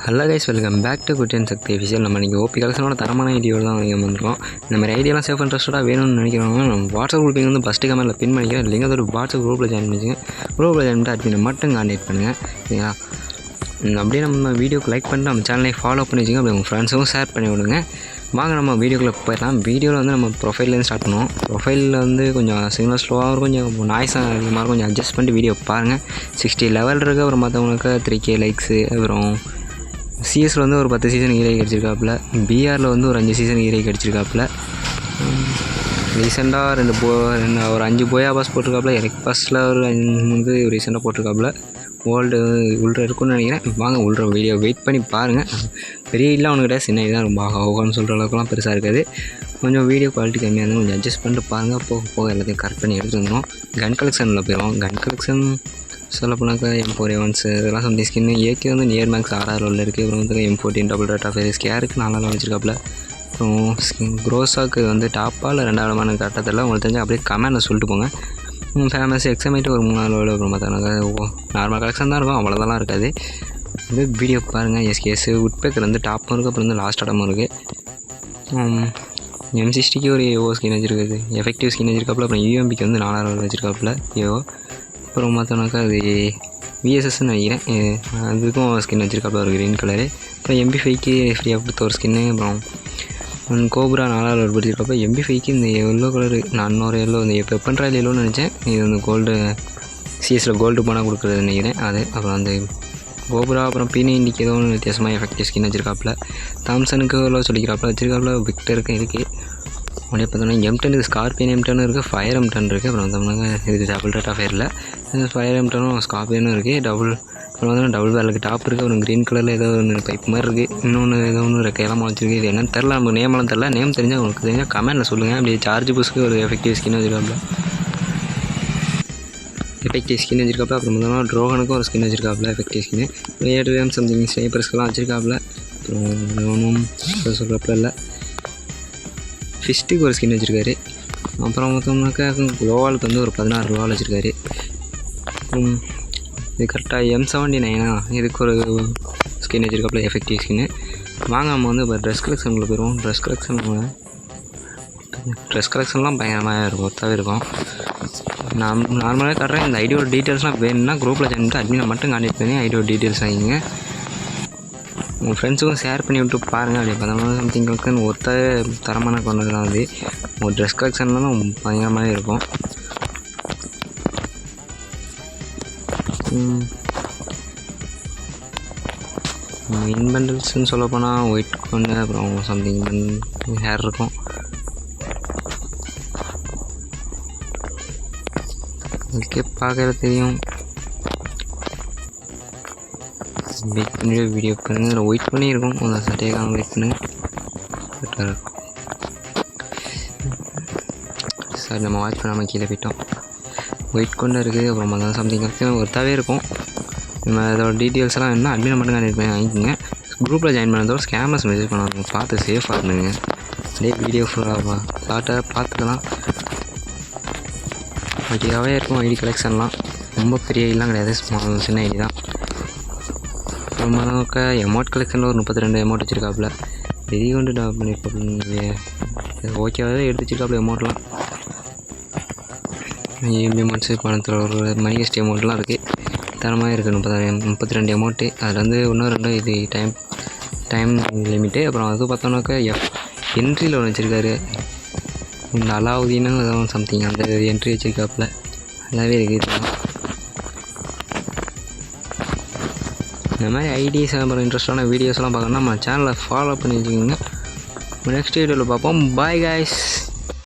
Hello guys, welcome back to good and Sakthi official. நம்ம இன்றைக்கி OP கலெக்ஷனோட தரமான ஐடியோடு தான் நீங்கள் வந்துருக்கோம். இந்த மாதிரி ஐடியாலாம் சேஃப் இன்ட்ரெஸ்ட்டாக வேணும்னு நினைக்கிறவங்க நம்ம வாட்ஸ்அப் குரூப்பிங் வந்து ஃபஸ்ட்டு கமெண்ட்டில் பின் பண்ணிக்கிறேன். இல்லைங்க ஒரு வாட்ஸ்அப் குரூப்பில் ஜாயின் பண்ணிச்சுங்க. குரூப்பில் ஜாயின் பண்ணிட்டு அட்மினை மட்டும் கான்டெக்ட் பண்ணுங்கள், சரிங்களா? அப்படியே நம்ம வீடியோக்கு லைக் பண்ணிட்டு நம்ம சேனலை ஃபாலோ பண்ணி வச்சுங்க. அப்படி உங்கள் ஃப்ரெண்ட்ஸுக்கும் ஷேர் பண்ணி விடுங்க. வாங்க நம்ம வீடியோக்குள்ளே போயிடலாம். வீடியோவில் வந்து நம்ம ப்ரொஃபைல்லேருந்து ஸ்டார்ட் பண்ணுவோம். ப்ரொஃபைலில் வந்து கொஞ்சம் சிக்னல் ஸ்லோவாக கொஞ்சம் நாய்ஸாக இந்த மாதிரி கொஞ்சம் அட்ஜஸ்ட் பண்ணிட்டு வீடியோ பாருங்கள். 60 லெவல் இருக்குது. அப்புறம் மற்றவங்களுக்கு 3K லைக்ஸு. அப்புறம் சிஎஸில் வந்து ஒரு 10 சீசன் ஹீரோய்க்கு அடிச்சிருக்காப்புல. பிஆரில் வந்து ஒரு 5 சீசன் ஹீரோய்க்கு அடிச்சிருக்காப்புல. ரீசெண்டாக ஒரு 5 போயா பாஸ் போட்டிருக்காப்புல. எலக்ட் பாஸில் ஒரு 5 ரீசெண்டாக போட்டிருக்காப்புல. வேர்ல்டு உள்ள இருக்குன்னு நினைக்கிறேன். வாங்க உள்ள வீடியோ வெயிட் பண்ணி பாருங்கள். பெரிய இல்லை அவனுக்கிட்ட, சின்ன இதுதான் ரொம்ப ஆகான்னு சொல்கிற அளவுக்குலாம் பெருசாக இருக்காது. கொஞ்சம் வீடியோ குவாலிட்டி கம்மியாக இருந்தால் கொஞ்சம் அட்ஜஸ்ட் பண்ணிட்டு பாருங்கள். போக எல்லாத்தையும் கரெக்ட் பண்ணி எடுத்துகிட்டு வந்துடும். கன் கலெக்ஷனில் போயிடும். கன் கலெக்ஷன் சொல்ல போனாக்கா M4A1 இதெல்லாம் சம்திங் ஸ்கின்னு. ஏகே வந்து நியர் மேக்ஸ் 6 லெவலில் இருக்குது. அப்புறம் வந்து M14 டபுள் ரேட் ஆஃப் ஸ்கேருக்கு 4 லெவல் வச்சுருக்காப்புல. அப்புறம் க்ரோஸாக்கு வந்து டாப்பாக இல்லை 2வது இடமான கட்டத்தில் உங்களுக்கு தெரிஞ்சு அப்படியே கமெண்ட்டில் சொல்லிட்டு போங்க. ஃபேமஸ் எக்ஸாமைட்டு ஒரு 3 லெவலில். அப்புறம் பார்த்தாங்க நார்மல் கலெக்ஷன் தான் இருக்கும், அவ்வளோதான் இருக்காது. வந்து வீடியோ பாருங்கள். எஸ்கேஎஸ் உட்பேக்கர் வந்து டாப்பும் இருக்குது. அப்புறம் வந்து லாஸ்ட் இடமும் இருக்குது. M60க்கு ஒரு ஏஓ ஸ்கின் வச்சுருக்குது, எஃபெக்டிவ் ஸ்கின் வச்சுருக்காப்புல. அப்புறம் UMPக்கு வந்து 4 லெவல் வச்சுருக்காப்புல ஏஓ. அப்புறம் பார்த்தோன்னாக்கா அது VSSன்னு நினைக்கிறேன். அதுக்கும் ஸ்கின் வச்சுருக்காப்புல ஒரு க்ரீன் கலரு. அப்புறம் MP5க்கு ஃப்ரீயாக கொடுத்த ஒரு ஸ்கின்னு. அப்புறம் கோப்ரா 4 லெவல் படிச்சிருக்காப்ப. MP5க்கு இந்த எல்லோ கலரு, நான் இன்னொரு எல்லோ இந்த பெப்பன் ராயல் எல்லோன்னு நினச்சேன். இது வந்து கோல்டு சிஎஸில் கோல்டு போனால் கொடுக்குறது நினைக்கிறேன் அது. அப்புறம் அந்த கோபுரா அப்புறம் P90க்கு ஏதோ ஒன்று வித்தியாசமாக எஃபெக்டிவ் ஸ்கின் வச்சுருக்காப்புல. தாம்சனுக்கு எவ்வளோ சொல்லிக்கிறாப்புல வச்சுருக்காப்புல. விக்டருக்கு இருக்குது. அப்படியே பார்த்தோம்னா M10 இது ஸ்கார்பியன் M10 இருக்குது, ஃபயர் M10 இருக்குது. அப்புறம் வந்தோம்னாங்க இது டபுள் ரேட் ஆஃப் ஃபயரில் ஃபயர் M10ம் ஸ்கார்பியனும் இருக்குது. அப்புறம் வந்து டபுள் பேரலுக்கு டாப் இருக்குது. அப்புறம் க்ரீன் கலரில் ஏதோ ஒன்று பைப் மாதிரி இருக்குது. இன்னொன்று ஏதோ ஒன்று ரெக்கையெல்லாம் வச்சுருக்கு. இது என்னன்னு தெரில, நமக்கு நேமெல்லாம் தெரில. நேம் தெரிஞ்சால் உங்களுக்கு தெரிஞ்சால் கமெண்ட்டில் சொல்லுங்கள். அப்படி சார்ஜ் புஸ்க்கு ஒரு எஃபெக்டிவ் ஸ்கின் வச்சுருக்காப்புல. எஃபெக்டிவ் ஸ்கின் வச்சுருக்காப்புல. அப்புறம் பார்த்தோம்னா ட்ரோகனுக்கும் ஒரு ஸ்கின் வச்சுருக்காப்புல, எஃபெக்டிவ் ஸ்கின்னு. 8 சம்திங் ஸ்னைப்பர்ஸ்க்கெல்லாம் வச்சுருக்காப்புல. அப்புறம் ஒன்றும் சொல்கிறாப்புல இல்லை. ஃபிஸ்ட்டுக்கு ஒரு ஸ்கின் வச்சுருக்காரு. அப்புறம் பார்த்தோம்னாக்கா குளோவாலுக்கு வந்து ஒரு 16 குளோவால் வச்சுருக்காரு. இது கரெக்டாக M79 இதுக்கு ஒரு ஸ்கின் வச்சுருக்காப்புல, எஃபெக்டிவ் ஸ்கின்னு. வாங்க நம்ம வந்து இப்போ ட்ரெஸ் கலெக்ஷனில் போயிடுவோம். ட்ரெஸ் கலெக்ஷன்லாம் பயங்கரமாக இருக்கும், ஒருத்தாவே இருக்கும். நான் நார்மலாக காட்டுறேன். இந்த ஐடியோட டீட்டெயில்ஸ்லாம் வேணும்னா குரூப்பில் ஜாயின் பண்ணிட்டு அட்மினை மட்டும் கான்டெக்ட் பண்ணி ஐடியோட டீட்டெயில்ஸ் வாங்கிங்க. உங்கள் ஃப்ரெண்ட்ஸுக்கும் ஷேர் பண்ணி விட்டு பாருங்கள். அப்படி பார்த்தோம்னா சம்திங் கலெக்ஷன் ஒருத்தாவே தரமான கொண்டது தான் அது. ஒரு ட்ரெஸ் கலெக்ஷன்லாம் பயங்கரமாகவே இருக்கும். இன்பண்டல்ஸ்ன்னு சொல்ல போனால் ஒயிட் கொண்டு அப்புறம் சம்திங் ஹேர் இருக்கும். ஓகே, பார்க்குறது தெரியும். வெயிட் பண்ணி வீடியோ பண்ணுங்கள். அதில் ஒயிட் பண்ணி இருக்கும், அந்த சட்டையாக வெயிட் பண்ணுங்கள். கரெக்டாக இருக்கும். சார் நம்ம வாட்ச் பண்ணாமல் கீழே போயிட்டோம். ஒயிட் கொண்டு இருக்குது. அப்புறம் அதான் சம்திங் கலெக்ஷன் ஒருத்தாவே இருக்கும். நம்ம அதோட டீட்டெயில்ஸ் எல்லாம் வேணும்னா அட்மினை மட்டும் கனெக்ட் பண்ணி வாங்கிக்கோங்க. குரூப்பில் ஜாயின் பண்ணதோட ஸ்கேமர்ஸ் மெசேஜ் பண்ணுவாங்க, பார்த்து சேஃபாக இருந்துங்க. அப்படியே வீடியோ ஃபுல்லாக பார்த்துக்கலாம். ஐடியாவே இருக்கும். ஐடி கலெக்ஷன்லாம் ரொம்ப பெரிய ஐடிலாம் கிடையாது, சின்ன ஐடி தான். அப்புறமாக்க எமௌண்ட் கலெக்ஷனில் ஒரு 32 எமௌண்ட் வச்சுருக்காப்புல. பெரிய கொண்டு டாப் பண்ணியிருக்காப்புல. ஓகேவாகவே எடுத்து வச்சுருக்காப்புல எமௌண்ட்லாம். எமௌண்ட்ஸு பணத்தில் ஒரு மணிகஸ்ட் எமௌண்ட்லாம் இருக்குது. தரமாக இருக்குது. 32 எமௌண்ட்டு. அதில் வந்து இன்னும் 2 இது டைம் லிமிட்டு. அப்புறம் அது பார்த்தோன்னாக்கா என்ட்ரியில் ஒன்று வச்சுருக்காரு. இந்த அலாவுதீன்னு ஏதோ சம்திங் அந்த என்ட்ரி வச்சுருக்காப்புல. நல்லாவே இருக்குது. இந்த மாதிரி ஐடிஸ் அப்புறம் இன்ட்ரெஸ்டான வீடியோஸ்லாம் பார்க்கணுன்னா நம்ம சேனலை ஃபாலோ பண்ணி வச்சுக்கோங்க. நெக்ஸ்ட் வீடியோவில் பார்ப்போம். Bye guys.